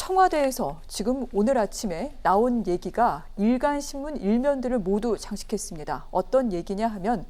청와대에서 지금 오늘 아침에 나온 얘기가 일간신문 일면들을 모두 장식했습니다. 어떤 얘기냐 하면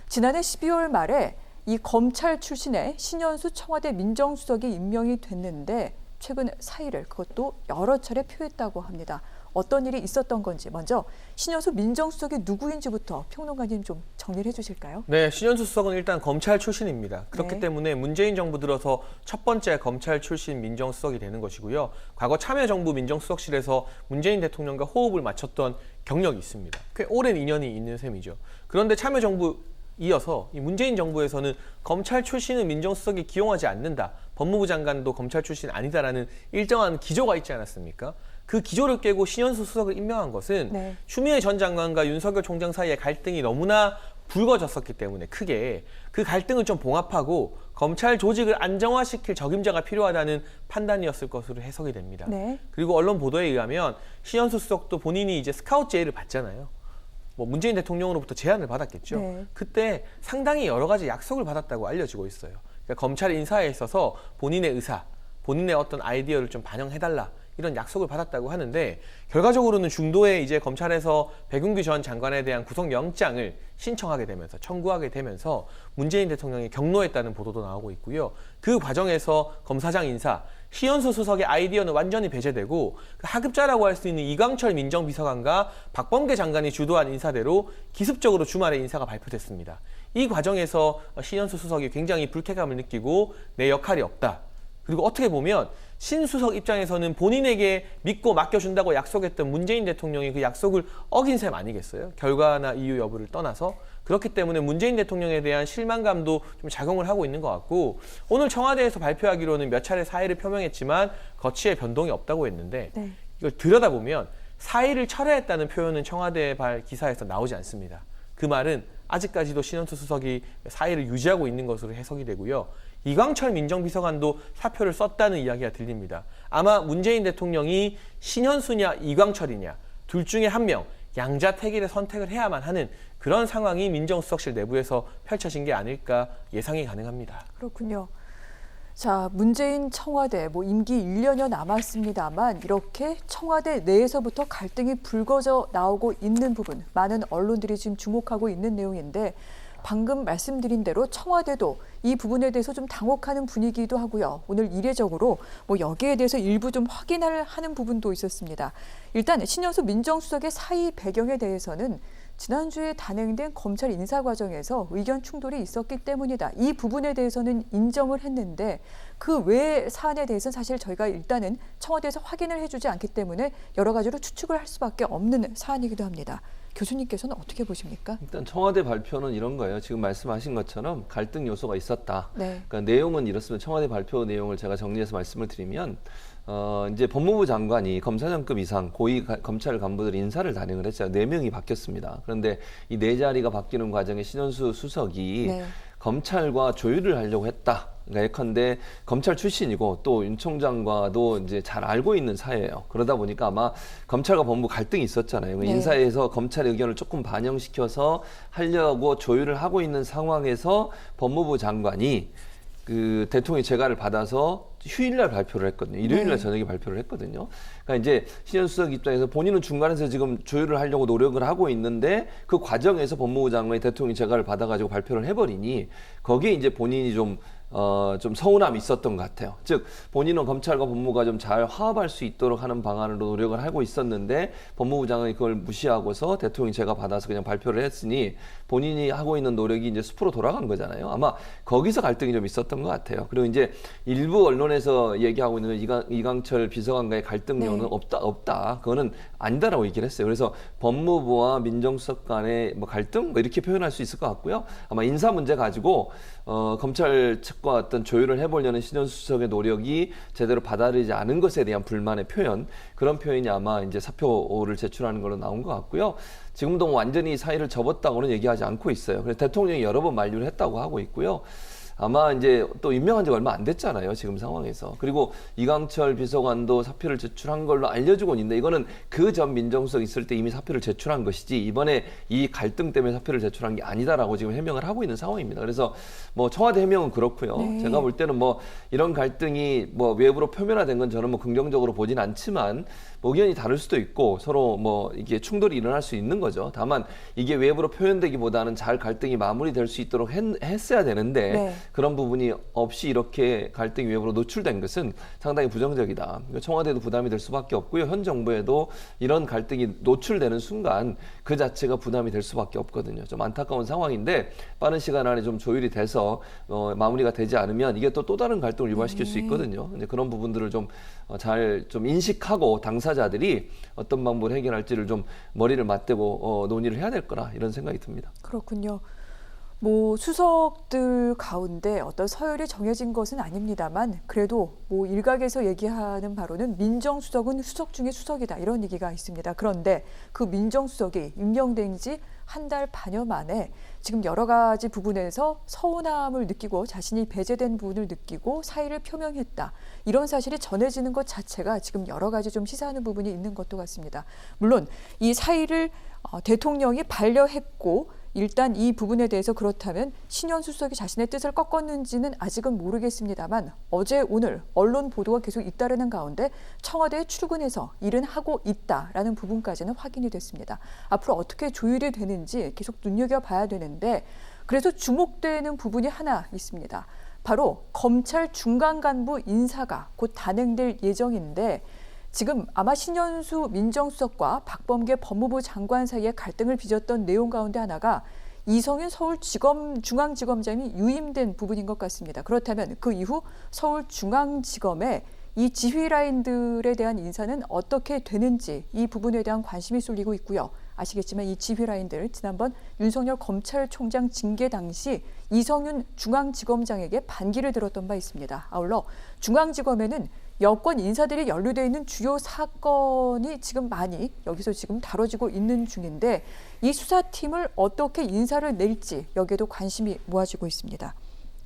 지난해 12월 말에 이 검찰 출신의 신현수 청와대 민정수석이 임명이 됐는데 최근 사의를 그것도 여러 차례 표했다고 합니다. 어떤 일이 있었던 건지 먼저 신현수 민정수석이 누구인지부터 평론가님 좀 정리를 해주실까요? 네, 신현수 수석은 일단 검찰 출신입니다. 그렇기 네. 때문에 문재인 정부 들어서 첫 번째 검찰 출신 민정수석이 되는 것이고요. 과거 참여정부 민정수석실에서 문재인 대통령과 호흡을 맞췄던 경력이 있습니다. 꽤 오랜 인연이 있는 셈이죠. 그런데 참여정부 이어서 이 문재인 정부에서는 검찰 출신은 민정수석이 기용하지 않는다. 법무부 장관도 검찰 출신 아니다라는 일정한 기조가 있지 않았습니까? 그 기조를 깨고 신현수 수석을 임명한 것은 네. 추미애 전 장관과 윤석열 총장 사이의 갈등이 너무나 불거졌었기 때문에 크게 그 갈등을 좀 봉합하고 검찰 조직을 안정화시킬 적임자가 필요하다는 판단이었을 것으로 해석이 됩니다. 네. 그리고 언론 보도에 의하면 신현수 수석도 본인이 이제 스카우트 제의를 받잖아요. 뭐 문재인 대통령으로부터 제안을 받았겠죠. 네. 그때 상당히 여러 가지 약속을 받았다고 알려지고 있어요. 그러니까 검찰 인사에 있어서 본인의 의사, 본인의 어떤 아이디어를 좀 반영해달라 이런 약속을 받았다고 하는데 결과적으로는 중도에 이제 검찰에서 백운규 전 장관에 대한 구속영장을 신청하게 되면서 청구하게 되면서 문재인 대통령이 경로했다는 보도도 나오고 있고요. 그 과정에서 검사장 인사, 신현수 수석의 아이디어는 완전히 배제되고 하급자라고 할 수 있는 이광철 민정비서관과 박범계 장관이 주도한 인사대로 기습적으로 주말에 인사가 발표됐습니다. 이 과정에서 신현수 수석이 굉장히 불쾌감을 느끼고 내 역할이 없다. 그리고 어떻게 보면 신 수석 입장에서는 본인에게 믿고 맡겨준다고 약속했던 문재인 대통령이 그 약속을 어긴 셈 아니겠어요? 결과나 이유 여부를 떠나서. 그렇기 때문에 문재인 대통령에 대한 실망감도 좀 작용을 하고 있는 것 같고 오늘 청와대에서 발표하기로는 몇 차례 사의를 표명했지만 거취에 변동이 없다고 했는데 네. 이걸 들여다보면 사의를 철회했다는 표현은 청와대 발 기사에서 나오지 않습니다. 그 말은 아직까지도 신현수 수석이 사의를 유지하고 있는 것으로 해석이 되고요. 이광철 민정비서관도 사표를 썼다는 이야기가 들립니다. 아마 문재인 대통령이 신현수냐 이광철이냐 둘 중에 한 명 양자택일의 선택을 해야만 하는 그런 상황이 민정수석실 내부에서 펼쳐진 게 아닐까 예상이 가능합니다. 그렇군요. 자, 문재인 청와대 임기 1년여 남았습니다만 이렇게 청와대 내에서부터 갈등이 불거져 나오고 있는 부분 많은 언론들이 지금 주목하고 있는 내용인데 방금 말씀드린 대로 청와대도 이 부분에 대해서 좀 당혹하는 분위기도 하고요. 오늘 이례적으로 여기에 대해서 일부 좀 확인을 하는 부분도 있었습니다. 일단 신현수 민정수석의 사의 배경에 대해서는 지난주에 단행된 검찰 인사 과정에서 의견 충돌이 있었기 때문이다. 이 부분에 대해서는 인정을 했는데 그 외의 사안에 대해서는 사실 저희가 일단은 청와대에서 확인을 해주지 않기 때문에 여러 가지로 추측을 할 수밖에 없는 사안이기도 합니다. 교수님께서는 어떻게 보십니까? 일단 청와대 발표는 이런 거예요. 지금 말씀하신 것처럼 갈등 요소가 있었다. 네. 그러니까 내용은 이렇습니다. 청와대 발표 내용을 제가 정리해서 말씀을 드리면 이제 법무부 장관이 검사장급 이상 고위 검찰 간부들 인사를 단행을 했잖아요. 4명이 바뀌었습니다. 그런데 이 4자리가 바뀌는 과정에 신현수 수석이 네. 검찰과 조율을 하려고 했다. 그러니까 예컨대 검찰 출신이고 또 윤 총장과도 이제 잘 알고 있는 사이예요. 그러다 보니까 아마 검찰과 법무부 갈등이 있었잖아요. 네. 인사에서 검찰 의견을 조금 반영시켜서 하려고 조율을 하고 있는 상황에서 법무부 장관이 그 대통령의 재가를 받아서 휴일날 발표를 했거든요. 일요일날 저녁에 발표를 했거든요. 그러니까 이제 신현수 수석 입장에서 본인은 중간에서 지금 조율을 하려고 노력을 하고 있는데 그 과정에서 법무부 장관이 대통령의 재가를 받아가지고 발표를 해버리니 거기에 이제 본인이 좀 서운함이 있었던 것 같아요. 즉 본인은 검찰과 법무부가 좀 잘 화합할 수 있도록 하는 방안으로 노력을 하고 있었는데 법무부 장관이 그걸 무시하고서 대통령이 재가 받아서 그냥 발표를 했으니 본인이 하고 있는 노력이 이제 숲으로 돌아간 거잖아요. 아마 거기서 갈등이 좀 있었던 것 같아요. 그리고 이제 일부 언론에서 얘기하고 있는 이광철 비서관과의 갈등료는 없다. 그거는 아니다라고 얘기를 했어요. 그래서 법무부와 민정수석 간의 갈등 이렇게 표현할 수 있을 것 같고요. 아마 인사 문제 가지고 검찰 측과 어떤 조율을 해보려는 신현수 수석의 노력이 제대로 받아들이지 않은 것에 대한 불만의 표현, 그런 표현이 아마 이제 사표를 제출하는 걸로 나온 것 같고요. 지금도 완전히 사의를 접었다고는 얘기하지 않고 있어요. 그래서 대통령이 여러 번 만류를 했다고 하고 있고요. 아마 이제 또 임명한 지가 얼마 안 됐잖아요. 지금 상황에서. 그리고 이강철 비서관도 사표를 제출한 걸로 알려지고 있는데 이거는 그 전 민정수석 있을 때 이미 사표를 제출한 것이지 이번에 이 갈등 때문에 사표를 제출한 게 아니다라고 지금 해명을 하고 있는 상황입니다. 그래서 뭐 청와대 해명은 그렇고요. 네. 제가 볼 때는 뭐 이런 갈등이 뭐 외부로 표면화된 건 저는 뭐 긍정적으로 보진 않지만 뭐 의견이 다를 수도 있고 서로 뭐 이게 충돌이 일어날 수 있는 거죠. 다만 이게 외부로 표현되기보다는 잘 갈등이 마무리될 수 있도록 했어야 되는데 네. 그런 부분이 없이 이렇게 갈등이 외부로 노출된 것은 상당히 부정적이다. 청와대도 부담이 될 수밖에 없고요. 현 정부에도 이런 갈등이 노출되는 순간 그 자체가 부담이 될 수밖에 없거든요. 좀 안타까운 상황인데 빠른 시간 안에 좀 조율이 돼서 마무리가 되지 않으면 이게 또 다른 갈등을 유발시킬 수 있거든요. 근데 그런 부분들을 좀 잘 좀 인식하고 당사자들이 어떤 방법으로 해결할지를 좀 머리를 맞대고 논의를 해야 될 거라 이런 생각이 듭니다. 그렇군요. 뭐 수석들 가운데 어떤 서열이 정해진 것은 아닙니다만 그래도 뭐 일각에서 얘기하는 바로는 민정수석은 수석 중에 수석이다 이런 얘기가 있습니다. 그런데 그 민정수석이 임명된 지 한 달 반여 만에 지금 여러 가지 부분에서 서운함을 느끼고 자신이 배제된 부분을 느끼고 사의를 표명했다. 이런 사실이 전해지는 것 자체가 지금 여러 가지 좀 시사하는 부분이 있는 것도 같습니다. 물론 이 사의를 대통령이 반려했고 일단 이 부분에 대해서 그렇다면 신현수 수석이 자신의 뜻을 꺾었는지는 아직은 모르겠습니다만 어제 오늘 언론 보도가 계속 잇따르는 가운데 청와대에 출근해서 일은 하고 있다라는 부분까지는 확인이 됐습니다. 앞으로 어떻게 조율이 되는지 계속 눈여겨봐야 되는데 그래서 주목되는 부분이 하나 있습니다. 바로 검찰 중간 간부 인사가 곧 단행될 예정인데 지금 아마 신현수 민정수석과 박범계 법무부 장관 사이에 갈등을 빚었던 내용 가운데 하나가 이성윤 서울중앙지검장이 유임된 부분인 것 같습니다. 그렇다면 그 이후 서울중앙지검에 이 지휘 라인들에 대한 인사는 어떻게 되는지 이 부분에 대한 관심이 쏠리고 있고요. 아시겠지만 이 지휘 라인들 지난번 윤석열 검찰총장 징계 당시 이성윤 중앙지검장에게 반기를 들었던 바 있습니다. 아울러 중앙지검에는 여권 인사들이 연루되어 있는 주요 사건이 지금 많이 여기서 지금 다뤄지고 있는 중인데 이 수사팀을 어떻게 인사를 낼지 여기에도 관심이 모아지고 있습니다.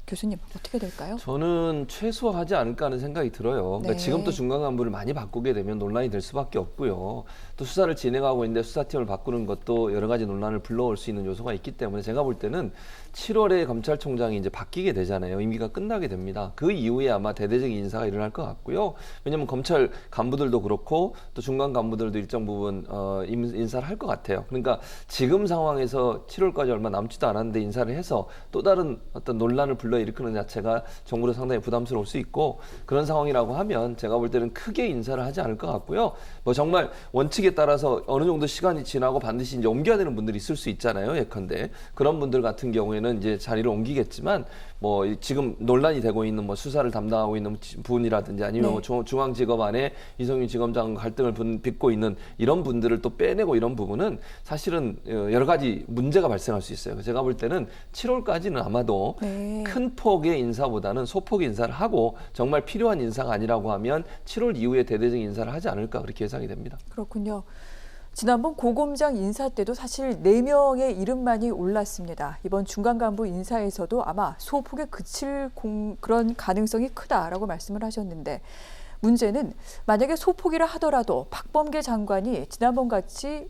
교수님 어떻게 될까요? 저는 최소화하지 않을까 하는 생각이 들어요. 그러니까 네. 지금도 중간 간부를 많이 바꾸게 되면 논란이 될 수밖에 없고요. 또 수사를 진행하고 있는데 수사팀을 바꾸는 것도 여러 가지 논란을 불러올 수 있는 요소가 있기 때문에 제가 볼 때는 7월에 검찰총장이 이제 바뀌게 되잖아요. 임기가 끝나게 됩니다. 그 이후에 아마 대대적인 인사가 일어날 것 같고요. 왜냐하면 검찰 간부들도 그렇고 또 중간 간부들도 일정 부분 인사를 할 것 같아요. 그러니까 지금 상황에서 7월까지 얼마 남지도 않았는데 인사를 해서 또 다른 어떤 논란을 불러일으키는 자체가 정부로 상당히 부담스러울 수 있고 그런 상황이라고 하면 제가 볼 때는 크게 인사를 하지 않을 것 같고요. 뭐 정말 원칙에 따라서 어느 정도 시간이 지나고 반드시 이제 옮겨야 되는 분들이 있을 수 있잖아요. 예컨대 그런 분들 같은 경우에는 이제 자리를 옮기겠지만 뭐 지금 논란이 되고 있는 뭐 수사를 담당하고 있는 분이라든지 아니면 뭐 중앙지검 안에 이성윤 지검장과 갈등을 빚고 있는 이런 분들을 또 빼내고 이런 부분은 사실은 여러 가지 문제가 발생할 수 있어요. 제가 볼 때는 7월까지는 아마도 큰 폭의 인사보다는 소폭의 인사를 하고 정말 필요한 인사가 아니라고 하면 7월 이후에 대대적인 인사를 하지 않을까 그렇게 예상이 됩니다. 그렇군요. 지난번 고검장 인사 때도 사실 4명의 이름만이 올랐습니다. 이번 중간 간부 인사에서도 아마 소폭에 그칠 그런 가능성이 크다라고 말씀을 하셨는데 문제는 만약에 소폭이라 하더라도 박범계 장관이 지난번 같이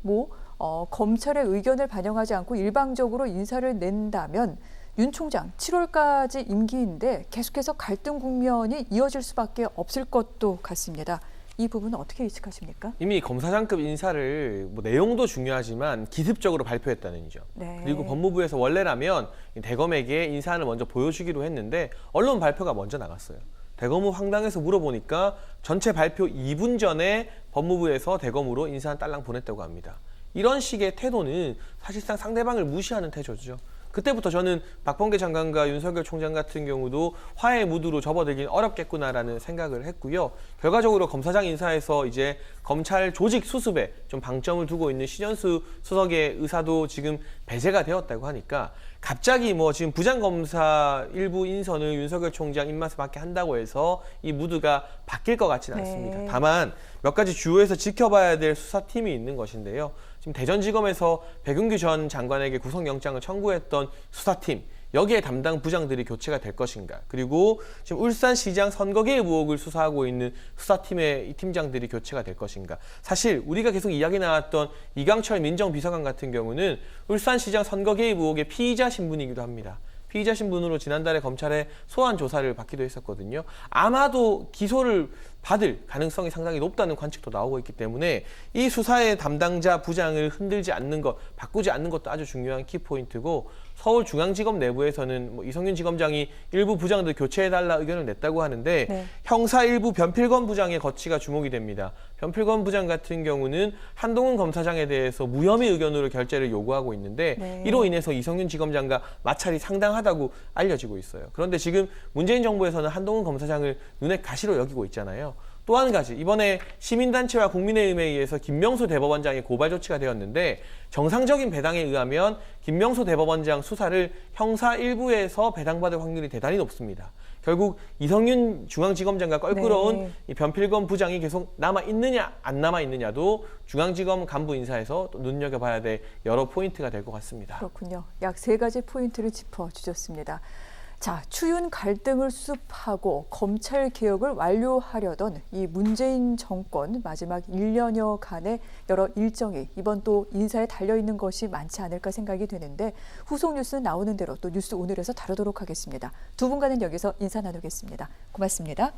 검찰의 의견을 반영하지 않고 일방적으로 인사를 낸다면 윤 총장 7월까지 임기인데 계속해서 갈등 국면이 이어질 수밖에 없을 것도 같습니다. 이 부분은 어떻게 예측하십니까? 이미 검사장급 인사를 내용도 중요하지만 기습적으로 발표했다는 점. 네. 그리고 법무부에서 원래라면 대검에게 인사안을 먼저 보여주기로 했는데 언론 발표가 먼저 나갔어요. 대검은 황당해서 물어보니까 전체 발표 2분 전에 법무부에서 대검으로 인사안 딸랑 보냈다고 합니다. 이런 식의 태도는 사실상 상대방을 무시하는 태도죠. 그때부터 저는 박범계 장관과 윤석열 총장 같은 경우도 화해의 무드로 접어들긴 어렵겠구나라는 생각을 했고요. 결과적으로 검사장 인사에서 이제 검찰 조직 수습에 좀 방점을 두고 있는 신현수 수석의 의사도 지금 배제가 되었다고 하니까 갑자기 지금 부장검사 일부 인선을 윤석열 총장 입맛에 맞게 한다고 해서 이 무드가 바뀔 것 같지는 않습니다. 다만 몇 가지 주요해서 지켜봐야 될 수사팀이 있는 것인데요. 지금 대전지검에서 백운규 전 장관에게 구속영장을 청구했던 수사팀, 여기에 담당 부장들이 교체가 될 것인가. 그리고 지금 울산시장 선거개입 의혹을 수사하고 있는 수사팀의 이 팀장들이 교체가 될 것인가. 사실 우리가 계속 이야기 나왔던 이강철 민정비서관 같은 경우는 울산시장 선거개입 의혹의 피의자 신분이기도 합니다. 피의자 신분으로 지난달에 검찰에 소환 조사를 받기도 했었거든요. 아마도 기소를 받을 가능성이 상당히 높다는 관측도 나오고 있기 때문에 이 수사의 담당자 부장을 흔들지 않는 것, 바꾸지 않는 것도 아주 중요한 키포인트고, 서울중앙지검 내부에서는 뭐 이성윤 지검장이 일부 부장들 교체해달라 의견을 냈다고 하는데 네. 형사 일부 변필건 부장의 거취가 주목이 됩니다. 변필건 부장 같은 경우는 한동훈 검사장에 대해서 무혐의 의견으로 결재를 요구하고 있는데 네. 이로 인해서 이성윤 지검장과 마찰이 상당하다고 알려지고 있어요. 그런데 지금 문재인 정부에서는 한동훈 검사장을 눈에 가시로 여기고 있잖아요. 또 한 가지, 이번에 시민단체와 국민의힘에 의해서 김명수 대법원장이 고발 조치가 되었는데, 정상적인 배당에 의하면 김명수 대법원장 수사를 형사 일부에서 배당받을 확률이 대단히 높습니다. 결국 이성윤 중앙지검장과 껄끄러운 네. 이 변필건 부장이 계속 남아있느냐 안 남아있느냐도 중앙지검 간부 인사에서 또 눈여겨봐야 될 여러 포인트가 될 것 같습니다. 그렇군요. 약 3가지 포인트를 짚어주셨습니다. 자, 추윤 갈등을 수습하고 검찰 개혁을 완료하려던 이 문재인 정권 마지막 1년여간의 여러 일정이 이번 또 인사에 달려있는 것이 많지 않을까 생각이 되는데, 후속 뉴스는 나오는 대로 또 뉴스 오늘에서 다루도록 하겠습니다. 두 분과는 여기서 인사 나누겠습니다. 고맙습니다.